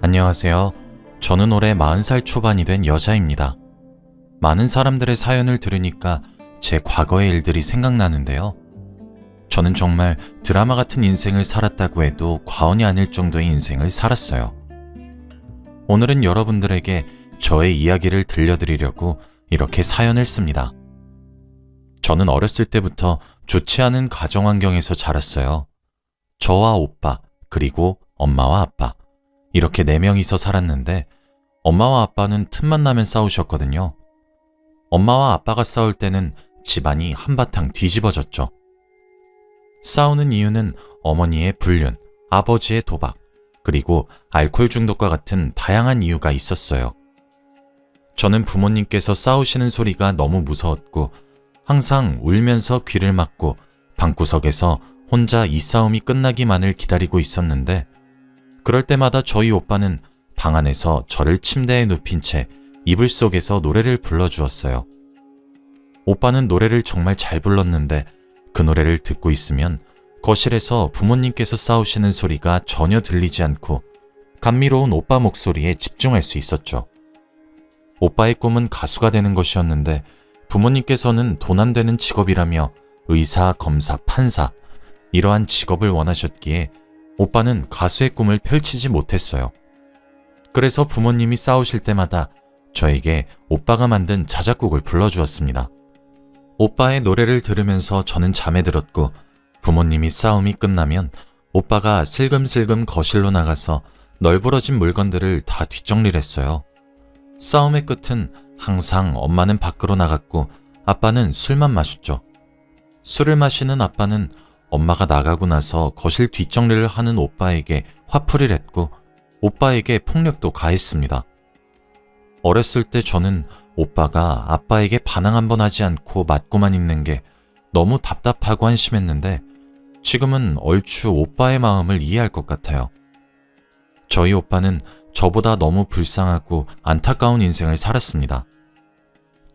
안녕하세요. 저는 올해 40살 초반이 된 여자입니다. 많은 사람들의 사연을 들으니까 제 과거의 일들이 생각나는데요. 저는 정말 드라마 같은 인생을 살았다고 해도 과언이 아닐 정도의 인생을 살았어요. 오늘은 여러분들에게 저의 이야기를 들려드리려고 이렇게 사연을 씁니다. 저는 어렸을 때부터 좋지 않은 가정 환경에서 자랐어요. 저와 오빠, 그리고 엄마와 아빠, 이렇게 4명이서 살았는데 엄마와 아빠는 틈만 나면 싸우셨거든요. 엄마와 아빠가 싸울 때는 집안이 한바탕 뒤집어졌죠. 싸우는 이유는 어머니의 불륜, 아버지의 도박, 그리고 알코올 중독과 같은 다양한 이유가 있었어요. 저는 부모님께서 싸우시는 소리가 너무 무서웠고 항상 울면서 귀를 막고 방구석에서 혼자 이 싸움이 끝나기만을 기다리고 있었는데, 그럴 때마다 저희 오빠는 방 안에서 저를 침대에 눕힌 채 이불 속에서 노래를 불러주었어요. 오빠는 노래를 정말 잘 불렀는데 그 노래를 듣고 있으면 거실에서 부모님께서 싸우시는 소리가 전혀 들리지 않고 감미로운 오빠 목소리에 집중할 수 있었죠. 오빠의 꿈은 가수가 되는 것이었는데 부모님께서는 돈 안 되는 직업이라며 의사, 검사, 판사 이러한 직업을 원하셨기에 오빠는 가수의 꿈을 펼치지 못했어요. 그래서 부모님이 싸우실 때마다 저에게 오빠가 만든 자작곡을 불러주었습니다. 오빠의 노래를 들으면서 저는 잠에 들었고, 부모님이 싸움이 끝나면 오빠가 슬금슬금 거실로 나가서 널브러진 물건들을 다 뒷정리를 했어요. 싸움의 끝은 항상 엄마는 밖으로 나갔고 아빠는 술만 마셨죠. 술을 마시는 아빠는 엄마가 나가고 나서 거실 뒷정리를 하는 오빠에게 화풀이를 했고 오빠에게 폭력도 가했습니다. 어렸을 때 저는 오빠가 아빠에게 반항 한번 하지 않고 맞고만 있는 게 너무 답답하고 한심했는데 지금은 얼추 오빠의 마음을 이해할 것 같아요. 저희 오빠는 저보다 너무 불쌍하고 안타까운 인생을 살았습니다.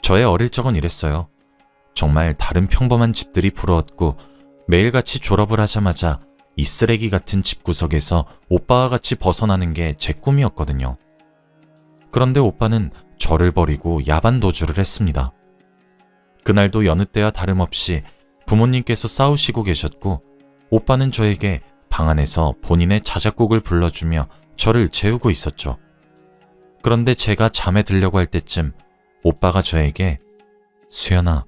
저의 어릴 적은 이랬어요. 정말 다른 평범한 집들이 부러웠고 매일같이 졸업을 하자마자 이 쓰레기 같은 집구석에서 오빠와 같이 벗어나는 게 제 꿈이었거든요. 그런데 오빠는 저를 버리고 야반도주를 했습니다. 그날도 여느 때와 다름없이 부모님께서 싸우시고 계셨고 오빠는 저에게 방 안에서 본인의 자작곡을 불러주며 저를 재우고 있었죠. 그런데 제가 잠에 들려고 할 때쯤 오빠가 저에게 수연아,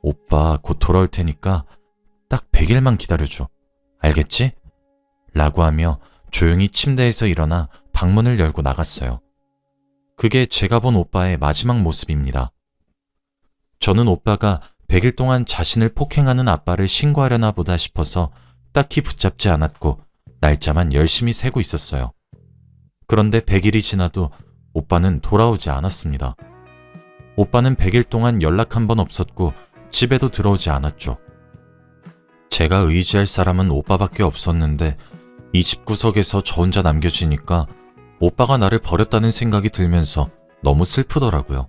오빠 곧 돌아올 테니까 딱 100일만 기다려줘. 알겠지? 라고 하며 조용히 침대에서 일어나 방문을 열고 나갔어요. 그게 제가 본 오빠의 마지막 모습입니다. 저는 오빠가 100일 동안 자신을 폭행하는 아빠를 신고하려나 보다 싶어서 딱히 붙잡지 않았고 날짜만 열심히 세고 있었어요. 그런데 100일이 지나도 오빠는 돌아오지 않았습니다. 오빠는 100일 동안 연락 한 번 없었고 집에도 들어오지 않았죠. 제가 의지할 사람은 오빠밖에 없었는데 이 집구석에서 저 혼자 남겨지니까 오빠가 나를 버렸다는 생각이 들면서 너무 슬프더라고요.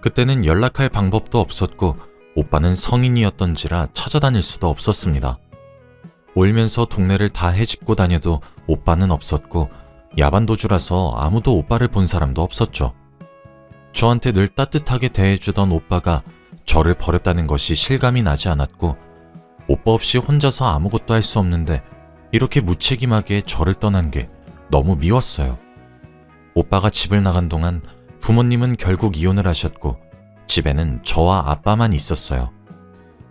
그때는 연락할 방법도 없었고 오빠는 성인이었던지라 찾아다닐 수도 없었습니다. 울면서 동네를 다 헤집고 다녀도 오빠는 없었고 야반도주라서 아무도 오빠를 본 사람도 없었죠. 저한테 늘 따뜻하게 대해주던 오빠가 저를 버렸다는 것이 실감이 나지 않았고 오빠 없이 혼자서 아무것도 할 수 없는데 이렇게 무책임하게 저를 떠난 게 너무 미웠어요. 오빠가 집을 나간 동안 부모님은 결국 이혼을 하셨고 집에는 저와 아빠만 있었어요.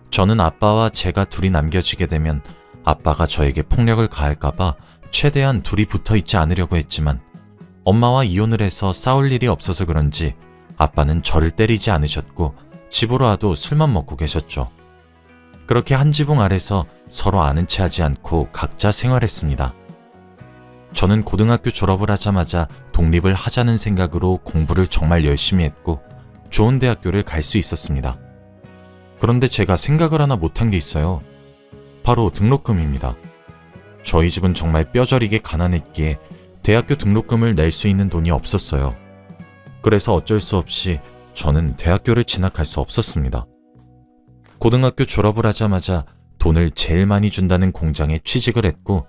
저는 아빠와 제가 둘이 남겨지게 되면 아빠가 저에게 폭력을 가할까봐 최대한 둘이 붙어 있지 않으려고 했지만 엄마와 이혼을 해서 싸울 일이 없어서 그런지 아빠는 저를 때리지 않으셨고 집으로 와도 술만 먹고 계셨죠. 그렇게 한 지붕 아래서 서로 아는 체 하지 않고 각자 생활했습니다. 저는 고등학교 졸업을 하자마자 독립을 하자는 생각으로 공부를 정말 열심히 했고 좋은 대학교를 갈 수 있었습니다. 그런데 제가 생각을 하나 못한 게 있어요. 바로 등록금입니다. 저희 집은 정말 뼈저리게 가난했기에 대학교 등록금을 낼 수 있는 돈이 없었어요. 그래서 어쩔 수 없이 저는 대학교를 진학할 수 없었습니다. 고등학교 졸업을 하자마자 돈을 제일 많이 준다는 공장에 취직을 했고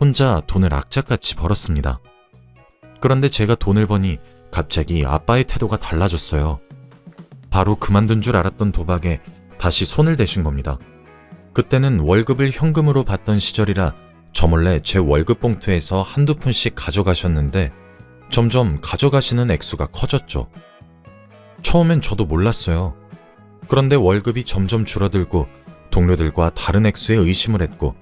혼자 돈을 악착같이 벌었습니다. 그런데 제가 돈을 버니 갑자기 아빠의 태도가 달라졌어요. 바로 그만둔 줄 알았던 도박에 다시 손을 대신 겁니다. 그때는 월급을 현금으로 받던 시절이라 저 몰래 제 월급 봉투에서 한두 푼씩 가져가셨는데 점점 가져가시는 액수가 커졌죠. 처음엔 저도 몰랐어요. 그런데 월급이 점점 줄어들고 동료들과 다른 액수에 의심을 했고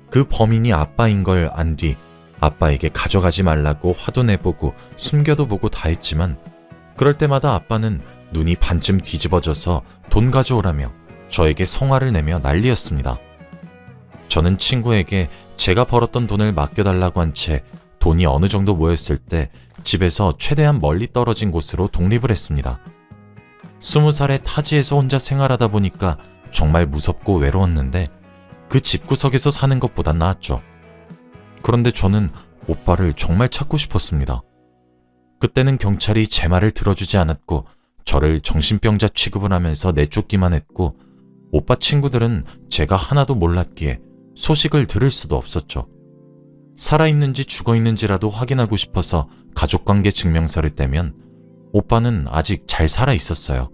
그 범인이 아빠인 걸 안 뒤 아빠에게 가져가지 말라고 화도 내보고 숨겨도 보고 다 했지만 그럴 때마다 아빠는 눈이 반쯤 뒤집어져서 돈 가져오라며 저에게 성화를 내며 난리였습니다. 저는 친구에게 제가 벌었던 돈을 맡겨달라고 한 채 돈이 어느 정도 모였을 때 집에서 최대한 멀리 떨어진 곳으로 독립을 했습니다. 20살에 타지에서 혼자 생활하다 보니까 정말 무섭고 외로웠는데 그 집구석에서 사는 것보단 나았죠. 그런데 저는 오빠를 정말 찾고 싶었습니다. 그때는 경찰이 제 말을 들어주지 않았고 저를 정신병자 취급을 하면서 내쫓기만 했고 오빠 친구들은 제가 하나도 몰랐기에 소식을 들을 수도 없었죠. 살아있는지 죽어있는지라도 확인하고 싶어서 가족관계 증명서를 떼면 오빠는 아직 잘 살아있었어요.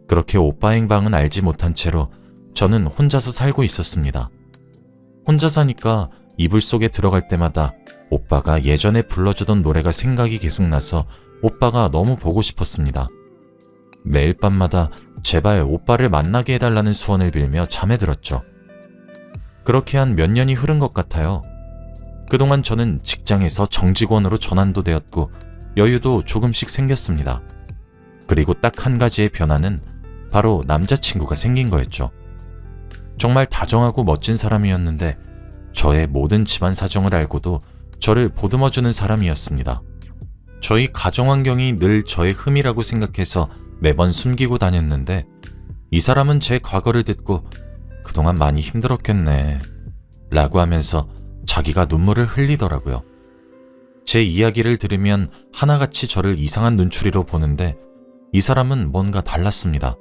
그렇게 오빠 행방은 알지 못한 채로 저는 혼자서 살고 있었습니다. 혼자 사니까 이불 속에 들어갈 때마다 오빠가 예전에 불러주던 노래가 생각이 계속 나서 오빠가 너무 보고 싶었습니다. 매일 밤마다 제발 오빠를 만나게 해달라는 소원을 빌며 잠에 들었죠. 그렇게 한 몇 년이 흐른 것 같아요. 그동안 저는 직장에서 정직원으로 전환도 되었고 여유도 조금씩 생겼습니다. 그리고 딱 한 가지의 변화는 바로 남자친구가 생긴 거였죠. 정말 다정하고 멋진 사람이었는데 저의 모든 집안 사정을 알고도 저를 보듬어주는 사람이었습니다. 저희 가정 환경이 늘 저의 흠이라고 생각해서 매번 숨기고 다녔는데 이 사람은 제 과거를 듣고 그동안 많이 힘들었겠네 라고 하면서 자기가 눈물을 흘리더라고요. 제 이야기를 들으면 하나같이 저를 이상한 눈초리로 보는데 이 사람은 뭔가 달랐습니다.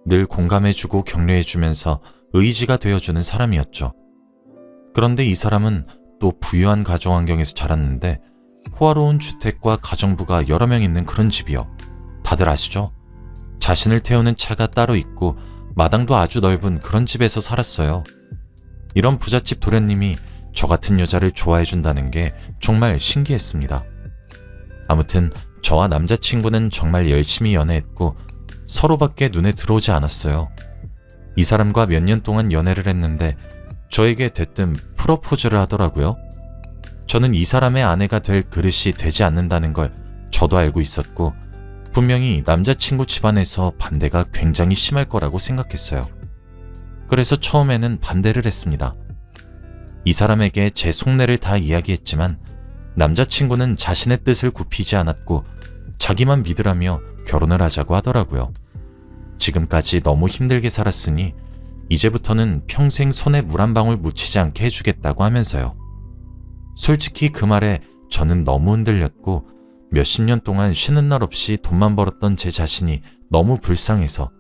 늘 공감해주고 격려해주면서 의지가 되어주는 사람이었죠. 그런데 이 사람은 또 부유한 가정 환경에서 자랐는데 호화로운 주택과 가정부가 여러 명 있는 그런 집이요. 다들 아시죠? 자신을 태우는 차가 따로 있고 마당도 아주 넓은 그런 집에서 살았어요. 이런 부잣집 도련님이 저 같은 여자를 좋아해준다는 게 정말 신기했습니다. 아무튼 저와 남자친구는 정말 열심히 연애했고 서로밖에 눈에 들어오지 않았어요. 이 사람과 몇 년 동안 연애를 했는데 저에게 대뜸 프로포즈를 하더라고요. 저는 이 사람의 아내가 될 그릇이 되지 않는다는 걸 저도 알고 있었고 분명히 남자친구 집안에서 반대가 굉장히 심할 거라고 생각했어요. 그래서 처음에는 반대를 했습니다. 이 사람에게 제 속내를 다 이야기했지만 남자친구는 자신의 뜻을 굽히지 않았고 자기만 믿으라며 결혼을 하자고 하더라고요. 지금까지 너무 힘들게 살았으니 이제부터는 평생 손에 물 한 방울 묻히지 않게 해주겠다고 하면서요. 솔직히 그 말에 저는 너무 흔들렸고 몇십 년 동안 쉬는 날 없이 돈만 벌었던 제 자신이 너무 불쌍해서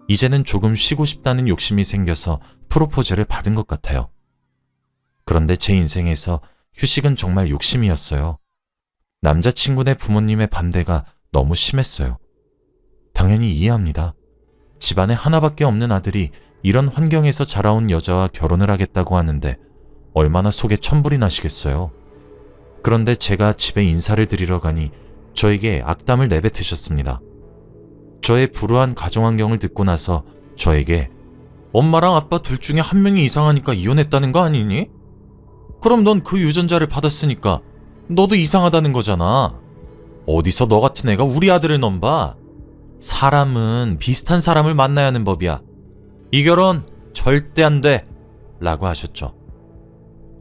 이제는 조금 쉬고 싶다는 욕심이 생겨서 프로포즈를 받은 것 같아요. 그런데 제 인생에서 휴식은 정말 욕심이었어요. 남자친구네 부모님의 반대가 너무 심했어요. 당연히 이해합니다. 집안에 하나밖에 없는 아들이 이런 환경에서 자라온 여자와 결혼을 하겠다고 하는데 얼마나 속에 천불이 나시겠어요. 그런데 제가 집에 인사를 드리러 가니 저에게 악담을 내뱉으셨습니다. 저의 불우한 가정 환경을 듣고 나서 저에게 엄마랑 아빠 둘 중에 한 명이 이상하니까 이혼했다는 거 아니니? 그럼 넌 그 유전자를 받았으니까 너도 이상하다는 거잖아. 어디서 너 같은 애가 우리 아들을 넘봐? 사람은 비슷한 사람을 만나야 하는 법이야. 이 결혼 절대 안 돼! 라고 하셨죠.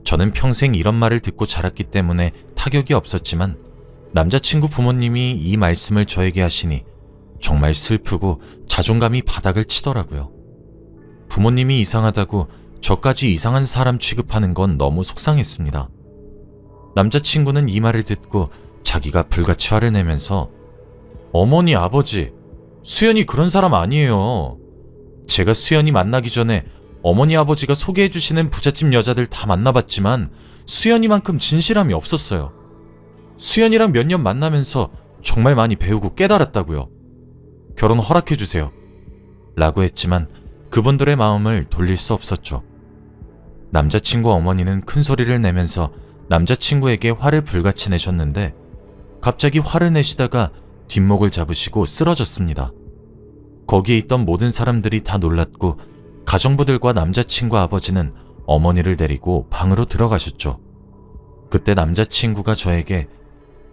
저는 평생 이런 말을 듣고 자랐기 때문에 타격이 없었지만 남자친구 부모님이 이 말씀을 저에게 하시니 정말 슬프고 자존감이 바닥을 치더라고요. 부모님이 이상하다고 저까지 이상한 사람 취급하는 건 너무 속상했습니다. 남자친구는 이 말을 듣고 자기가 불같이 화를 내면서 어머니, 아버지, 수연이 그런 사람 아니에요. 제가 수연이 만나기 전에 어머니, 아버지가 소개해주시는 부잣집 여자들 다 만나봤지만 수연이만큼 진실함이 없었어요. 수연이랑 몇 년 만나면서 정말 많이 배우고 깨달았다고요. 결혼 허락해주세요. 라고 했지만 그분들의 마음을 돌릴 수 없었죠. 남자친구 어머니는 큰 소리를 내면서 남자친구에게 화를 불같이 내셨는데 갑자기 화를 내시다가 뒷목을 잡으시고 쓰러졌습니다. 거기에 있던 모든 사람들이 다 놀랐고 가정부들과 남자친구 아버지는 어머니를 데리고 방으로 들어가셨죠. 그때 남자친구가 저에게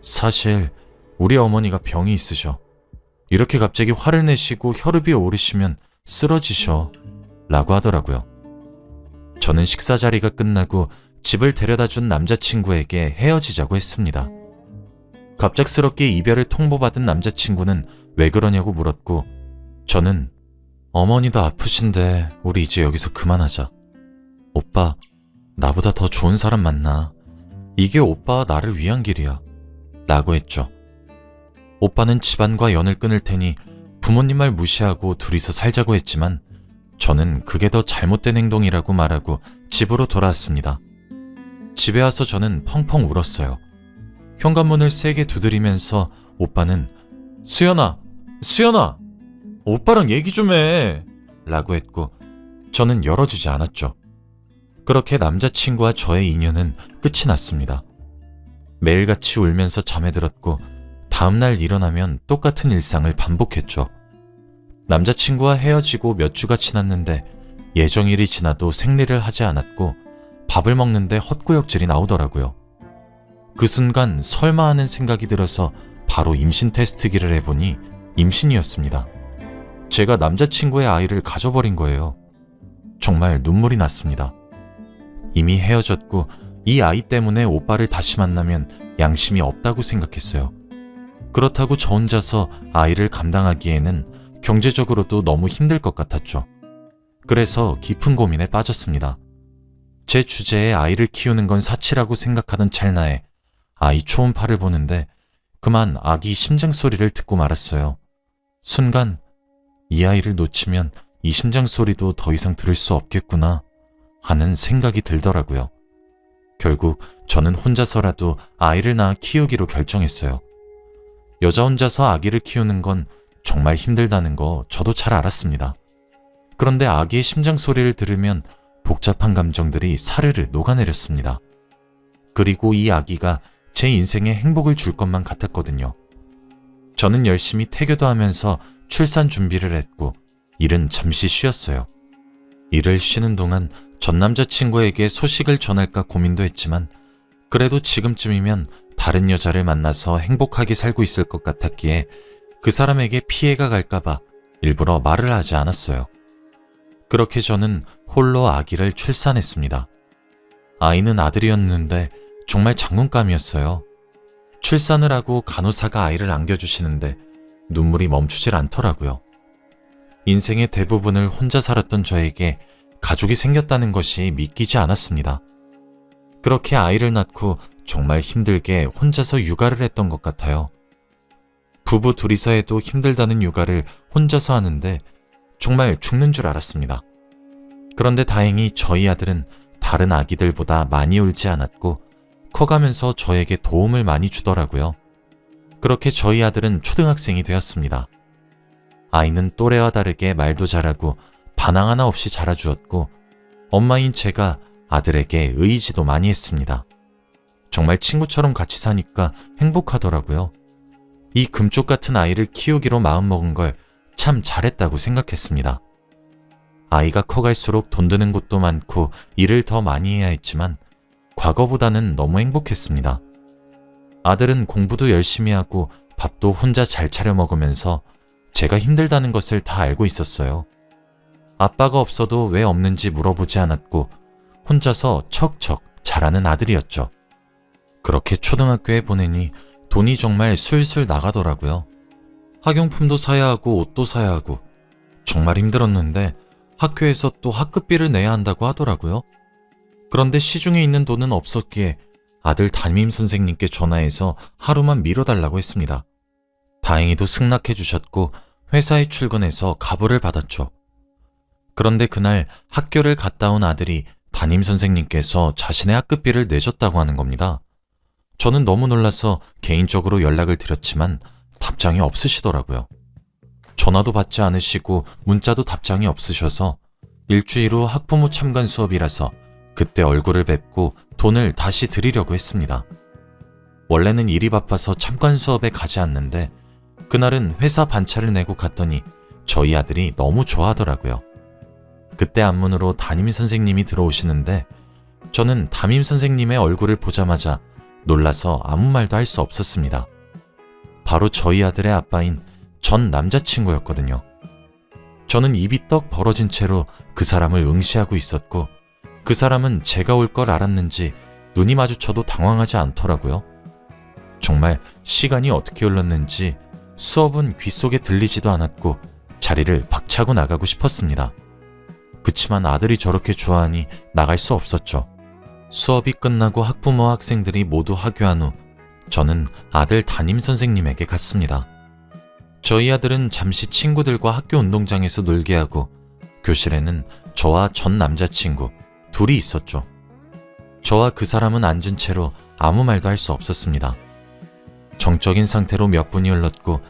사실 우리 어머니가 병이 있으셔. 이렇게 갑자기 화를 내시고 혈압이 오르시면 쓰러지셔. 라고 하더라고요. 저는 식사 자리가 끝나고 집을 데려다 준 남자친구에게 헤어지자고 했습니다. 갑작스럽게 이별을 통보받은 남자친구는 왜 그러냐고 물었고 저는 어머니도 아프신데 우리 이제 여기서 그만하자. 오빠, 나보다 더 좋은 사람 만나. 이게 오빠와 나를 위한 길이야. 라고 했죠. 오빠는 집안과 연을 끊을 테니 부모님 말 무시하고 둘이서 살자고 했지만 저는 그게 더 잘못된 행동이라고 말하고 집으로 돌아왔습니다. 집에 와서 저는 펑펑 울었어요. 현관문을 세게 두드리면서 오빠는 수연아! 수연아! 오빠랑 얘기 좀 해! 라고 했고 저는 열어주지 않았죠. 그렇게 남자친구와 저의 인연은 끝이 났습니다. 매일같이 울면서 잠에 들었고 다음날 일어나면 똑같은 일상을 반복했죠. 남자친구와 헤어지고 몇 주가 지났는데 예정일이 지나도 생리를 하지 않았고 밥을 먹는데 헛구역질이 나오더라고요. 그 순간 설마 하는 생각이 들어서 바로 임신 테스트기를 해보니 임신이었습니다. 제가 남자친구의 아이를 가져버린 거예요. 정말 눈물이 났습니다. 이미 헤어졌고 이 아이 때문에 오빠를 다시 만나면 양심이 없다고 생각했어요. 그렇다고 저 혼자서 아이를 감당하기에는 경제적으로도 너무 힘들 것 같았죠. 그래서 깊은 고민에 빠졌습니다. 제 주제에 아이를 키우는 건 사치라고 생각하던 찰나에 아이 초음파를 보는데 그만 아기 심장 소리를 듣고 말았어요. 순간 이 아이를 놓치면 이 심장 소리도 더 이상 들을 수 없겠구나 하는 생각이 들더라고요. 결국 저는 혼자서라도 아이를 낳아 키우기로 결정했어요. 여자 혼자서 아기를 키우는 건 정말 힘들다는 거 저도 잘 알았습니다. 그런데 아기의 심장 소리를 들으면 복잡한 감정들이 사르르 녹아내렸습니다. 그리고 이 아기가 제 인생에 행복을 줄 것만 같았거든요. 저는 열심히 태교도 하면서 출산 준비를 했고 일은 잠시 쉬었어요. 일을 쉬는 동안 전 남자친구에게 소식을 전할까 고민도 했지만 그래도 지금쯤이면 다른 여자를 만나서 행복하게 살고 있을 것 같았기에 그 사람에게 피해가 갈까봐 일부러 말을 하지 않았어요. 그렇게 저는 홀로 아기를 출산했습니다. 아이는 아들이었는데 정말 장군감이었어요. 출산을 하고 간호사가 아이를 안겨주시는데 눈물이 멈추질 않더라고요. 인생의 대부분을 혼자 살았던 저에게 가족이 생겼다는 것이 믿기지 않았습니다. 그렇게 아이를 낳고 정말 힘들게 혼자서 육아를 했던 것 같아요. 부부 둘이서 해도 힘들다는 육아를 혼자서 하는데 정말 죽는 줄 알았습니다. 그런데 다행히 저희 아들은 다른 아기들보다 많이 울지 않았고 커가면서 저에게 도움을 많이 주더라고요. 그렇게 저희 아들은 초등학생이 되었습니다. 아이는 또래와 다르게 말도 잘하고 반항 하나 없이 자라주었고 엄마인 제가 아들에게 의지도 많이 했습니다. 정말 친구처럼 같이 사니까 행복하더라고요. 이 금쪽 같은 아이를 키우기로 마음먹은 걸 참 잘했다고 생각했습니다. 아이가 커갈수록 돈 드는 곳도 많고 일을 더 많이 해야 했지만 과거보다는 너무 행복했습니다. 아들은 공부도 열심히 하고 밥도 혼자 잘 차려 먹으면서 제가 힘들다는 것을 다 알고 있었어요. 아빠가 없어도 왜 없는지 물어보지 않았고 혼자서 척척 잘하는 아들이었죠. 그렇게 초등학교에 보내니 돈이 정말 술술 나가더라고요. 학용품도 사야 하고 옷도 사야 하고 정말 힘들었는데 학교에서 또 학급비를 내야 한다고 하더라고요. 그런데 시중에 있는 돈은 없었기에 아들 담임 선생님께 전화해서 하루만 미뤄달라고 했습니다. 다행히도 승낙해 주셨고 회사에 출근해서 가부를 받았죠. 그런데 그날 학교를 갔다 온 아들이 담임 선생님께서 자신의 학급비를 내줬다고 하는 겁니다. 저는 너무 놀라서 개인적으로 연락을 드렸지만 답장이 없으시더라고요. 전화도 받지 않으시고 문자도 답장이 없으셔서 일주일 후 학부모 참관 수업이라서 그때 얼굴을 뵙고 돈을 다시 드리려고 했습니다. 원래는 일이 바빠서 참관 수업에 가지 않는데 그날은 회사 반차를 내고 갔더니 저희 아들이 너무 좋아하더라고요. 그때 앞문으로 담임 선생님이 들어오시는데 저는 담임 선생님의 얼굴을 보자마자 놀라서 아무 말도 할 수 없었습니다. 바로 저희 아들의 아빠인 전 남자친구였거든요. 저는 입이 떡 벌어진 채로 그 사람을 응시하고 있었고 그 사람은 제가 올 걸 알았는지 눈이 마주쳐도 당황하지 않더라고요. 정말 시간이 어떻게 흘렀는지 수업은 귓속에 들리지도 않았고 자리를 박차고 나가고 싶었습니다. 그치만 아들이 저렇게 좋아하니 나갈 수 없었죠. 수업이 끝나고 학부모와 학생들이 모두 하교한 후 저는 아들 담임 선생님에게 갔습니다. 저희 아들은 잠시 친구들과 학교 운동장에서 놀게 하고 교실에는 저와 전 남자친구 둘이 있었죠. 저와 그 사람은 앉은 채로 아무 말도 할 수 없었습니다. 정적인 상태로 몇 분이 흘렀고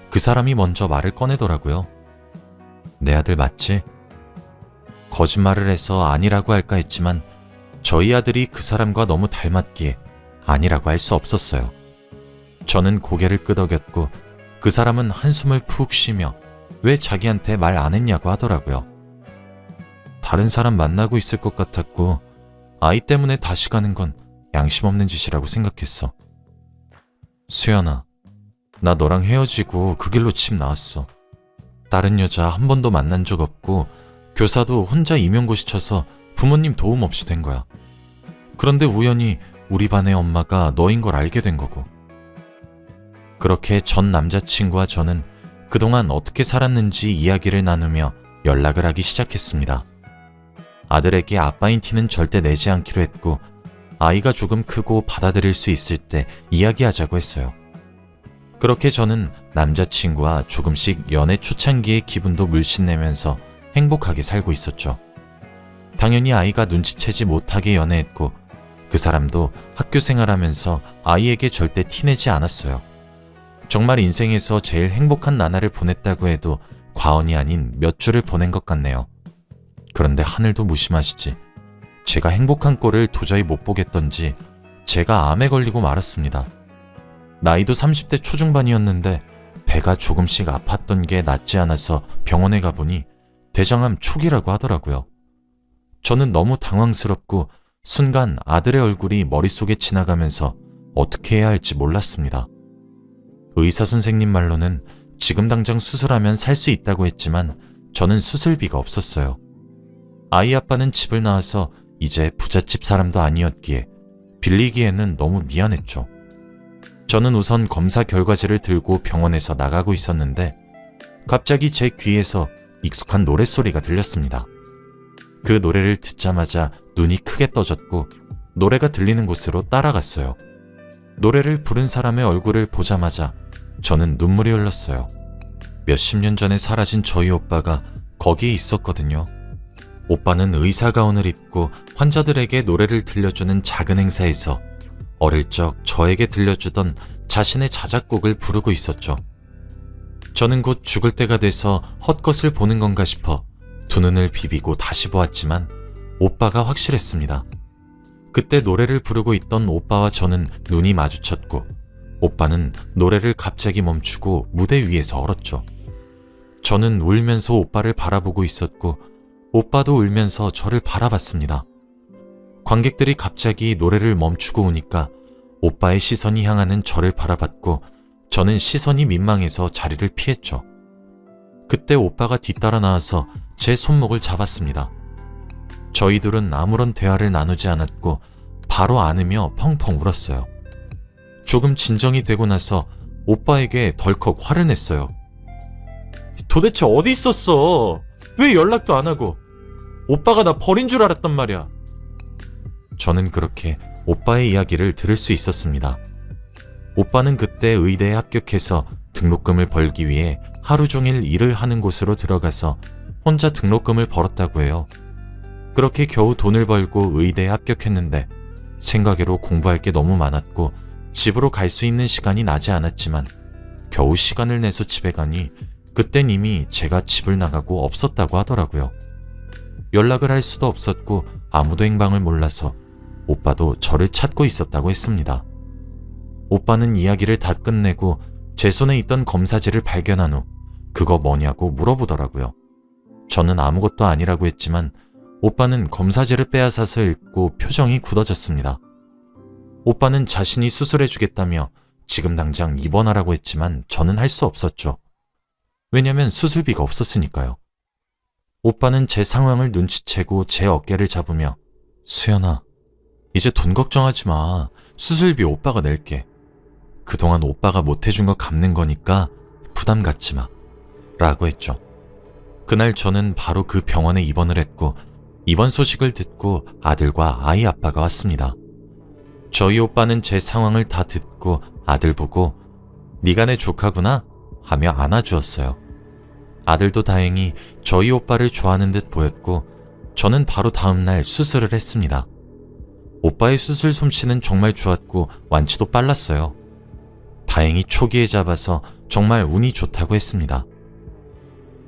그 사람이 먼저 말을 꺼내더라고요. 내 아들 맞지? 거짓말을 해서 아니라고 할까 했지만 저희 아들이 그 사람과 너무 닮았기에 아니라고 할 수 없었어요. 저는 고개를 끄덕였고 그 사람은 한숨을 푹 쉬며 왜 자기한테 말 안 했냐고 하더라고요. 다른 사람 만나고 있을 것 같았고 아이 때문에 다시 가는 건 양심 없는 짓이라고 생각했어. 수연아, 나 너랑 헤어지고 그 길로 집 나왔어. 다른 여자 한 번도 만난 적 없고 교사도 혼자 임용고시 쳐서 부모님 도움 없이 된 거야. 그런데 우연히 우리 반의 엄마가 너인 걸 알게 된 거고. 그렇게 전 남자친구와 저는 그동안 어떻게 살았는지 이야기를 나누며 연락을 하기 시작했습니다. 아들에게 아빠인 티는 절대 내지 않기로 했고 아이가 조금 크고 받아들일 수 있을 때 이야기하자고 했어요. 그렇게 저는 남자친구와 조금씩 연애 초창기의 기분도 물씬 내면서 행복하게 살고 있었죠. 당연히 아이가 눈치채지 못하게 연애했고 그 사람도 학교 생활하면서 아이에게 절대 티내지 않았어요. 정말 인생에서 제일 행복한 나날을 보냈다고 해도 과언이 아닌 몇 주를 보낸 것 같네요. 그런데 하늘도 무심하시지. 제가 행복한 꼴을 도저히 못 보겠던지 제가 암에 걸리고 말았습니다. 나이도 30대 초중반이었는데 배가 조금씩 아팠던 게 낫지 않아서 병원에 가보니 대장암 초기라고 하더라고요. 저는 너무 당황스럽고 순간 아들의 얼굴이 머릿속에 지나가면서 어떻게 해야 할지 몰랐습니다. 의사 선생님 말로는 지금 당장 수술하면 살 수 있다고 했지만 저는 수술비가 없었어요. 아이 아빠는 집을 나와서 이제 부잣집 사람도 아니었기에 빌리기에는 너무 미안했죠. 저는 우선 검사 결과지를 들고 병원에서 나가고 있었는데 갑자기 제 귀에서 익숙한 노랫소리가 들렸습니다. 그 노래를 듣자마자 눈이 크게 떠졌고 노래가 들리는 곳으로 따라갔어요. 노래를 부른 사람의 얼굴을 보자마자 저는 눈물이 흘렀어요. 몇십 년 전에 사라진 저희 오빠가 거기에 있었거든요. 오빠는 의사 가운을 입고 환자들에게 노래를 들려주는 작은 행사에서 어릴 적 저에게 들려주던 자신의 자작곡을 부르고 있었죠. 저는 곧 죽을 때가 돼서 헛것을 보는 건가 싶어 두 눈을 비비고 다시 보았지만 오빠가 확실했습니다. 그때 노래를 부르고 있던 오빠와 저는 눈이 마주쳤고 오빠는 노래를 갑자기 멈추고 무대 위에서 얼었죠. 저는 울면서 오빠를 바라보고 있었고 오빠도 울면서 저를 바라봤습니다. 관객들이 갑자기 노래를 멈추고 우니까 오빠의 시선이 향하는 저를 바라봤고 저는 시선이 민망해서 자리를 피했죠. 그때 오빠가 뒤따라 나와서 제 손목을 잡았습니다. 저희 둘은 아무런 대화를 나누지 않았고 바로 안으며 펑펑 울었어요. 조금 진정이 되고 나서 오빠에게 덜컥 화를 냈어요. 도대체 어디 있었어? 왜 연락도 안 하고? 오빠가 나 버린 줄 알았단 말이야. 저는 그렇게 오빠의 이야기를 들을 수 있었습니다. 오빠는 그때 의대에 합격해서 등록금을 벌기 위해 하루 종일 일을 하는 곳으로 들어가서 혼자 등록금을 벌었다고 해요. 그렇게 겨우 돈을 벌고 의대에 합격했는데 생각외로 공부할 게 너무 많았고 집으로 갈 수 있는 시간이 나지 않았지만 겨우 시간을 내서 집에 가니 그땐 이미 제가 집을 나가고 없었다고 하더라고요. 연락을 할 수도 없었고 아무도 행방을 몰라서 오빠도 저를 찾고 있었다고 했습니다. 오빠는 이야기를 다 끝내고 제 손에 있던 검사지를 발견한 후 그거 뭐냐고 물어보더라고요. 저는 아무것도 아니라고 했지만 오빠는 검사지를 빼앗아서 읽고 표정이 굳어졌습니다. 오빠는 자신이 수술해주겠다며 지금 당장 입원하라고 했지만 저는 할 수 없었죠. 왜냐면 수술비가 없었으니까요. 오빠는 제 상황을 눈치채고 제 어깨를 잡으며 수연아, 이제 돈 걱정하지 마. 수술비 오빠가 낼게. 그동안 오빠가 못해준 거 갚는 거니까 부담 갖지 마. 라고 했죠. 그날 저는 바로 그 병원에 입원을 했고 입원 소식을 듣고 아들과 아이 아빠가 왔습니다. 저희 오빠는 제 상황을 다 듣고 아들 보고 네가 내 조카구나 하며 안아주었어요. 아들도 다행히 저희 오빠를 좋아하는 듯 보였고 저는 바로 다음날 수술을 했습니다. 오빠의 수술 솜씨는 정말 좋았고 완치도 빨랐어요. 다행히 초기에 잡아서 정말 운이 좋다고 했습니다.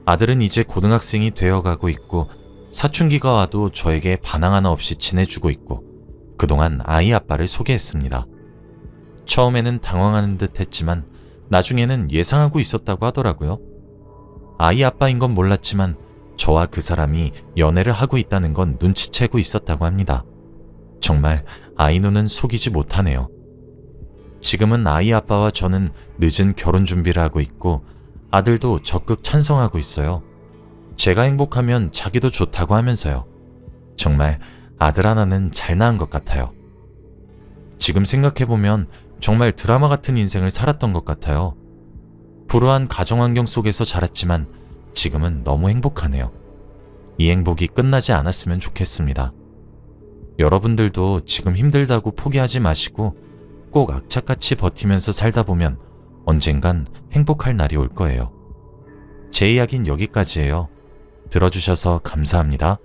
아들은 이제 고등학생이 되어가고 있고 사춘기가 와도 저에게 반항 하나 없이 지내주고 있고 그동안 아이 아빠를 소개했습니다. 처음에는 당황하는 듯 했지만 나중에는 예상하고 있었다고 하더라고요. 아이 아빠인 건 몰랐지만 저와 그 사람이 연애를 하고 있다는 건 눈치채고 있었다고 합니다. 정말 아이 눈은 속이지 못하네요. 지금은 아이 아빠와 저는 늦은 결혼 준비를 하고 있고 아들도 적극 찬성하고 있어요. 제가 행복하면 자기도 좋다고 하면서요. 정말 아들 하나는 잘 낳은 것 같아요. 지금 생각해보면 정말 드라마 같은 인생을 살았던 것 같아요. 불우한 가정환경 속에서 자랐지만 지금은 너무 행복하네요. 이 행복이 끝나지 않았으면 좋겠습니다. 여러분들도 지금 힘들다고 포기하지 마시고 꼭 악착같이 버티면서 살다 보면 언젠간 행복할 날이 올 거예요. 제 이야기는 여기까지예요. 들어주셔서 감사합니다.